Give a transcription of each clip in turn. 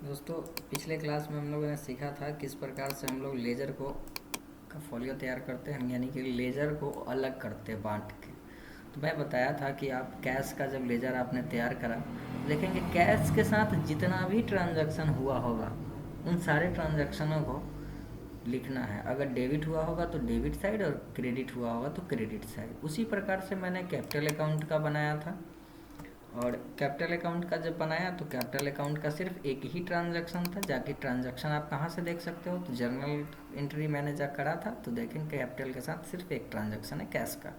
दोस्तों, पिछले क्लास में हम लोगों ने सीखा था किस प्रकार से हम लोग लेज़र को का फोलियो तैयार करते हैं, यानी कि लेज़र को अलग करते हैं बांट के। तो मैं बताया था कि आप कैश का जब लेज़र आपने तैयार करा तो देखेंगे कैश के साथ जितना भी ट्रांजैक्शन हुआ होगा उन सारे ट्रांजैक्शनों को लिखना है। अगर डेबिट हुआ होगा तो डेबिट साइड और क्रेडिट हुआ होगा तो क्रेडिट साइड। उसी प्रकार से मैंने कैपिटल अकाउंट का बनाया था। और कैपिटल अकाउंट का जब बनाया तो कैपिटल अकाउंट का सिर्फ एक ही ट्रांजैक्शन था। जाके ट्रांजैक्शन आप कहाँ से देख सकते हो, तो जर्नल एंट्री मैंने जब करा था तो देखें कैपिटल के साथ सिर्फ एक ट्रांजैक्शन है कैश का,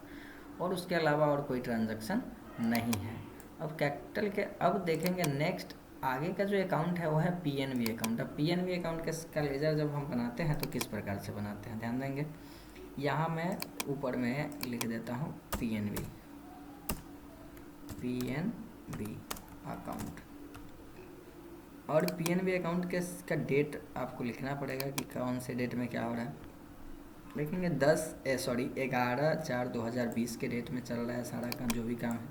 और उसके अलावा और कोई ट्रांजैक्शन नहीं है। अब कैपिटल के अब देखेंगे नेक्स्ट आगे का जो अकाउंट है वो है पीएनबी अकाउंट। अब पीएनबी अकाउंट का लेजर जब हम बनाते हैं तो किस प्रकार से बनाते हैं ध्यान देंगे। यहाँ मैं ऊपर में लिख देता हूँ पीएनबी अकाउंट। और पीएनबी अकाउंट के का डेट आपको लिखना पड़ेगा कि कौन से डेट में क्या हो रहा है। देखेंगे 11/4/2020 के डेट में चल रहा है सारा काम, जो भी काम है।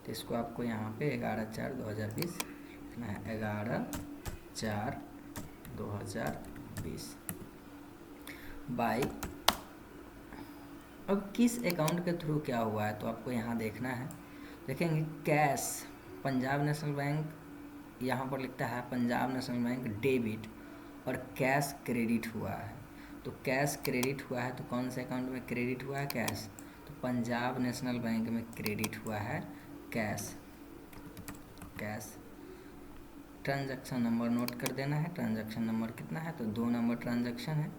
तो इसको आपको यहाँ पे 11/4/2020 लिखना है, 11/4/2020 बाई। अब किस अकाउंट के थ्रू क्या हुआ है तो आपको यहाँ देखना है। देखेंगे कैश पंजाब नेशनल बैंक, यहाँ पर लिखता है पंजाब नेशनल बैंक डेबिट, और कैश क्रेडिट हुआ है। तो कैश क्रेडिट हुआ है तो कौन से अकाउंट में क्रेडिट हुआ है, कैश। तो पंजाब नेशनल बैंक में क्रेडिट हुआ है कैश। ट्रांजैक्शन नंबर नोट कर देना है। ट्रांजैक्शन नंबर कितना है, तो 2 नंबर ट्रांजैक्शन है।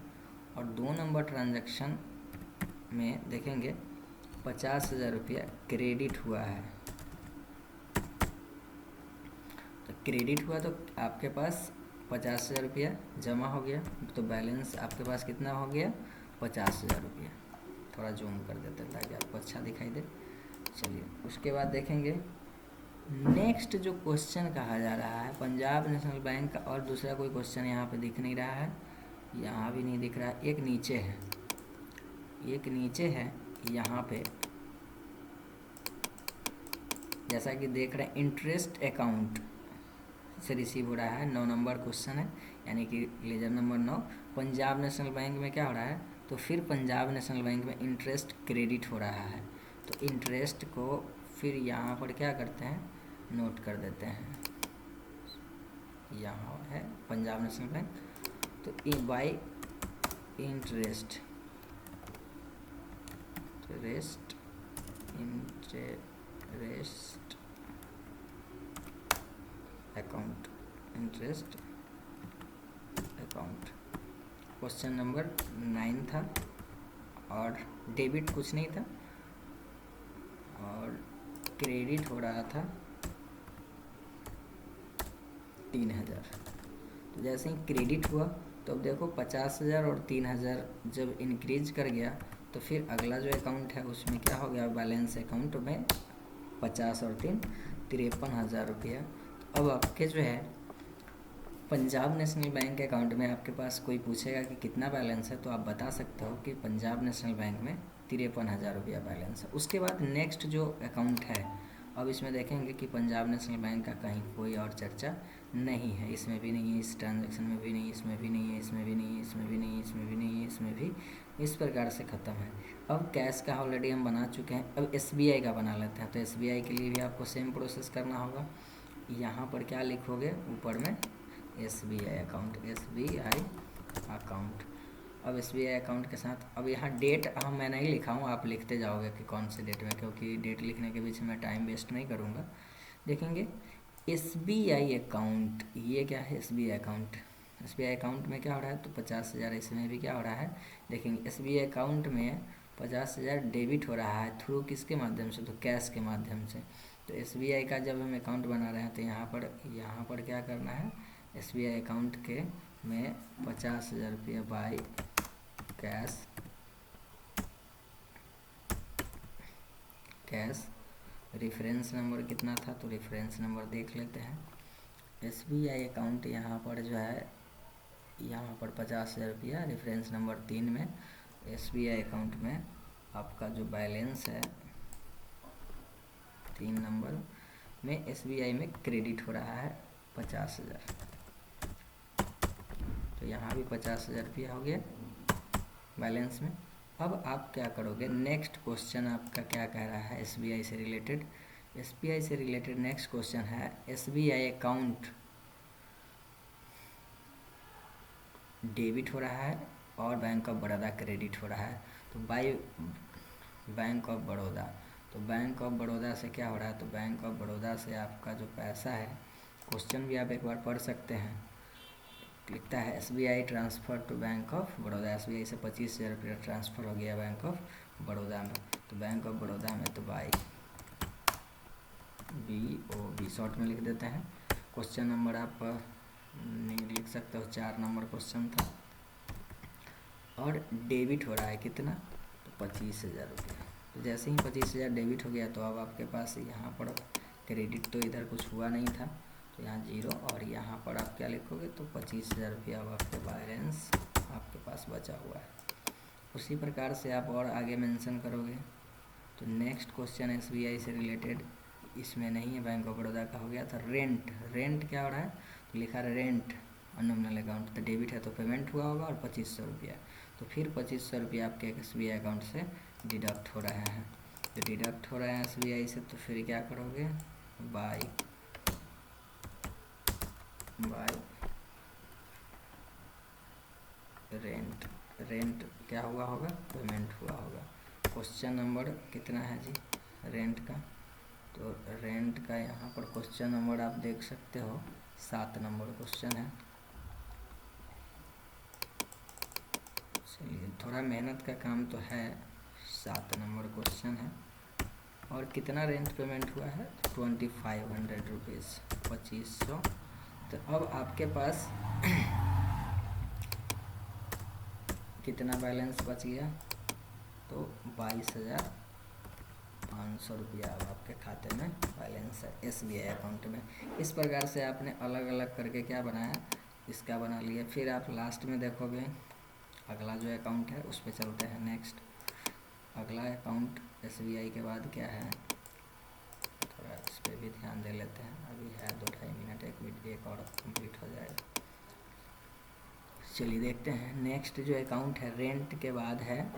और 2 नंबर ट्रांजैक्शन में देखेंगे 50,000 रुपया क्रेडिट हुआ है। तो क्रेडिट हुआ तो आपके पास 50,000 रुपया जमा हो गया, तो बैलेंस आपके पास कितना हो गया, 50,000 रुपया। थोड़ा जूम कर देते हैं ताकि आपको अच्छा दिखाई दे। चलिए उसके बाद देखेंगे नेक्स्ट जो क्वेश्चन कहा जा रहा है पंजाब नेशनल बैंक का, और दूसरा कोई क्वेश्चन यहाँ पे दिख नहीं रहा है, यहाँ भी नहीं दिख रहा है। एक नीचे है यहाँ पे, जैसा कि देख रहे हैं इंटरेस्ट अकाउंट से रिसीव हो रहा है। 9 नंबर क्वेश्चन है, यानी कि ledger number 9। Punjab National Bank में क्या हो रहा है, तो फिर पंजाब नेशनल बैंक में इंटरेस्ट क्रेडिट हो रहा है। तो इंटरेस्ट को फिर यहाँ पर क्या करते हैं, नोट कर देते हैं। यहाँ है पंजाब नेशनल बैंक, तो by interest account, interest account. Question number 9 था, और डेबिट कुछ नहीं था, और क्रेडिट हो रहा था 3,000। तो जैसे ही क्रेडिट हुआ तो अब देखो 50,000 और 3,000 जब इंक्रीज कर गया तो फिर अगला जो अकाउंट है उसमें क्या हो गया, बैलेंस अकाउंट में 50 और 3 53,000 रुपया। अब आपके जो है पंजाब नेशनल बैंक अकाउंट में आपके पास कोई पूछेगा कि कितना बैलेंस है, तो आप बता सकते हो कि पंजाब नेशनल बैंक में 53,000 रुपया बैलेंस है। उसके बाद नेक्स्ट जो अकाउंट है, अब इसमें देखेंगे कि पंजाब नेशनल बैंक का कहीं कोई और चर्चा नहीं है। इसमें भी नहीं है, इस ट्रांजैक्शन में भी नहीं, इसमें भी नहीं है, इसमें भी नहीं है, इसमें भी नहीं है, इसमें भी नहीं है, इसमें भी। इस प्रकार से ख़त्म है। अब कैश का ऑलरेडी हम बना चुके हैं, अब एसबीआई का बना लेते हैं। तो एसबीआई के लिए भी आपको सेम प्रोसेस करना होगा। यहाँ पर क्या लिखोगे, ऊपर में एसबीआई अकाउंट, अब एसबीआई अकाउंट के साथ अब यहाँ डेट मैं नहीं लिखा हूँ, आप लिखते जाओगे कि कौन से डेट में, क्योंकि डेट लिखने के बीच में टाइम वेस्ट नहीं करूँगा। देखेंगे एसबीआई अकाउंट, ये क्या है, एसबीआई अकाउंट में क्या हो रहा है, तो 50,000। इसमें भी क्या हो रहा है, देखेंगे एसबीआई अकाउंट में 50,000 डेबिट हो रहा है थ्रू किसके माध्यम से, तो कैश के माध्यम से। तो एसबीआई का जब हम अकाउंट बना रहे हैं तो यहाँ पर क्या करना है, एसबीआई अकाउंट के में 50,000 रुपया बाई कैश। रेफरेंस नंबर कितना था, तो रेफरेंस नंबर देख लेते हैं। एसबीआई अकाउंट यहाँ पर जो है, यहाँ पर 50,000 रुपया रेफरेंस नंबर 3 में एसबीआई अकाउंट में आपका जो बैलेंस है 3 नंबर में एसबीआई में क्रेडिट हो रहा है 50,000। तो यहाँ भी 50,000 रुपया हो गया बैलेंस में। अब आप क्या करोगे, नेक्स्ट क्वेश्चन आपका क्या कह रहा है एसबीआई से रिलेटेड। एसबीआई से रिलेटेड नेक्स्ट क्वेश्चन है एसबीआई अकाउंट डेबिट हो रहा है और बैंक ऑफ बड़ौदा क्रेडिट हो रहा है। तो बाय बैंक ऑफ बड़ौदा, तो बैंक ऑफ बड़ौदा से क्या हो रहा है, तो बैंक ऑफ बड़ौदा से आपका जो पैसा है, क्वेश्चन भी आप एक बार पढ़ सकते हैं। लिखता है SBI transfer to Bank of Baroda, SBI से 25,000 रुपया ट्रांसफ़र हो गया बैंक ऑफ बड़ौदा में। तो बैंक ऑफ बड़ौदा में तो बाई BOB शॉर्ट में लिख देते हैं। क्वेश्चन नंबर आप नहीं लिख सकते हो, 4 नंबर क्वेश्चन था। और डेबिट हो रहा है कितना, तो 25,000 रुपया। तो जैसे ही 25,000 डेबिट हो गया तो अब आपके पास यहाँ पर क्रेडिट तो इधर कुछ हुआ नहीं था, तो यहाँ 0, और यहाँ पर आप क्या लिखोगे, तो 25,000 रुपया अब आपके बैलेंस आपके पास बचा हुआ है। उसी प्रकार से आप और आगे मेंशन करोगे। तो नेक्स्ट क्वेश्चन एसबीआई से रिलेटेड इसमें नहीं है, बैंक ऑफ बड़ौदा का हो गया था। रेंट क्या हो रहा है, तो लिखा है रेंट नॉमिनल अकाउंट, तो डेबिट है तो पेमेंट हुआ होगा और 2500 रुपया। तो फिर 2500 रुपया आपके एसबीआई अकाउंट से डिडक्ट हो रहे हैं। तो डिडक्ट हो रहे हैं एसबीआई से, तो फिर क्या करोगे, बाई रेंट क्या हुआ होगा, पेमेंट हुआ होगा। क्वेश्चन नंबर कितना है जी रेंट का, तो रेंट का यहाँ पर क्वेश्चन नंबर आप देख सकते हो 7 नंबर क्वेश्चन है। चलिए थोड़ा मेहनत का काम तो है, 7 नंबर क्वेश्चन है। और कितना रेंट पेमेंट हुआ है, 2500 रुपीज़, 2500। तो अब आपके पास कितना बैलेंस बच गया, तो 22,500 रुपया अब आपके खाते में बैलेंस है एसबीआई अकाउंट में। इस प्रकार से आपने अलग अलग करके क्या बनाया, इसका बना लिया। फिर आप लास्ट में देखोगे अगला जो अकाउंट है उस पर चलते हैं। नेक्स्ट अगला अकाउंट एसबीआई के बाद क्या है, थोड़ा इस पर भी ध्यान दे लेते हैं। अभी है 2-2.5 मिनट, एक और कंप्लीट हो जाएगा। चलिए देखते हैं। नेक्स्ट जो अकाउंट है रेंट के बाद है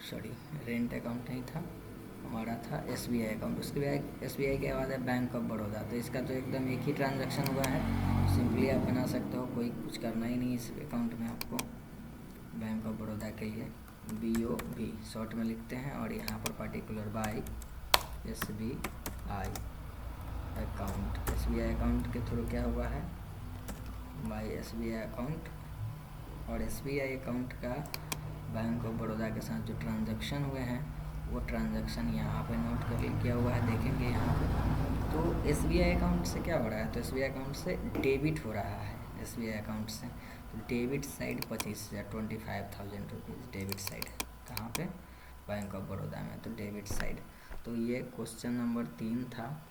सॉरी रेंट अकाउंट नहीं था हमारा, था एसबीआई अकाउंट। उसके बाद एसबीआई के बाद है बैंक ऑफ बड़ौदा। तो इसका तो एकदम एक ही ट्रांजैक्शन हुआ है, सिंपली आप बना सकते हो, कोई कुछ करना ही नहीं इस अकाउंट में आपको। बैंक ऑफ बड़ौदा के लिए BOB शॉर्ट में लिखते हैं, और यहाँ पर particular by SBI account, SBI account के थ्रू क्या हुआ है, बाई SBI अकाउंट। और SBI अकाउंट का बैंक ऑफ बड़ौदा के साथ जो ट्रांजैक्शन हुए हैं वो ट्रांजैक्शन यहाँ पे नोट कर किया हुआ है, देखेंगे यहाँ पे। तो SBI अकाउंट से क्या हो रहा है, तो SBI अकाउंट से डेबिट हो रहा है। SBI अकाउंट से तो debit side 25,000 rupees debit side कहाँ पे, बैंक ऑफ बड़ौदा में, तो डेबिट साइड। तो ये क्वेश्चन नंबर 3 था,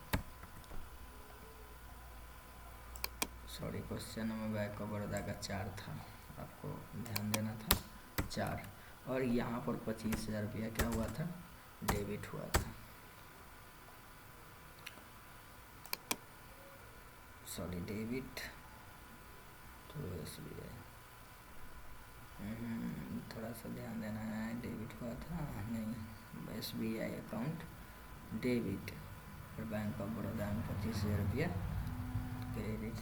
sorry question number bank of Baroda का 4 था, आपको ध्यान देना था 4। और यहाँ पर 25,000 रुपया क्या हुआ था, डेबिट हुआ था, सॉरी डेबिट तो SBI थोड़ा सा ध्यान देना है, डेबिट हुआ था नहीं, SBI अकाउंट डेबिट और बैंक ऑफ बड़ौदा में 25,000 रुपया क्रेडिट।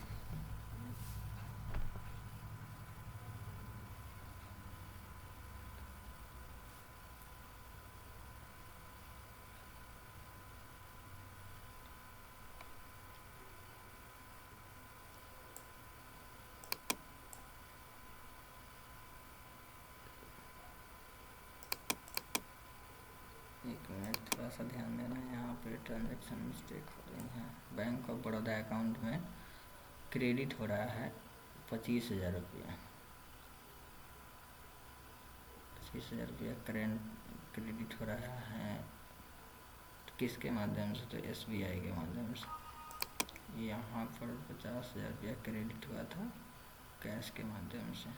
एक मिनट थोड़ा सा ध्यान देना है, यहाँ पे ट्रांजैक्शन मिस्टेक हो रही है। बैंक ऑफ बड़ौदा अकाउंट में क्रेडिट हो रहा है 25,000 रुपया, 25,000 रुपया करेंट क्रेडिट हो रहा है। तो किसके माध्यम से, तो SBI के माध्यम से। यहाँ पर 50,000 रुपया क्रेडिट हुआ था कैश के माध्यम से।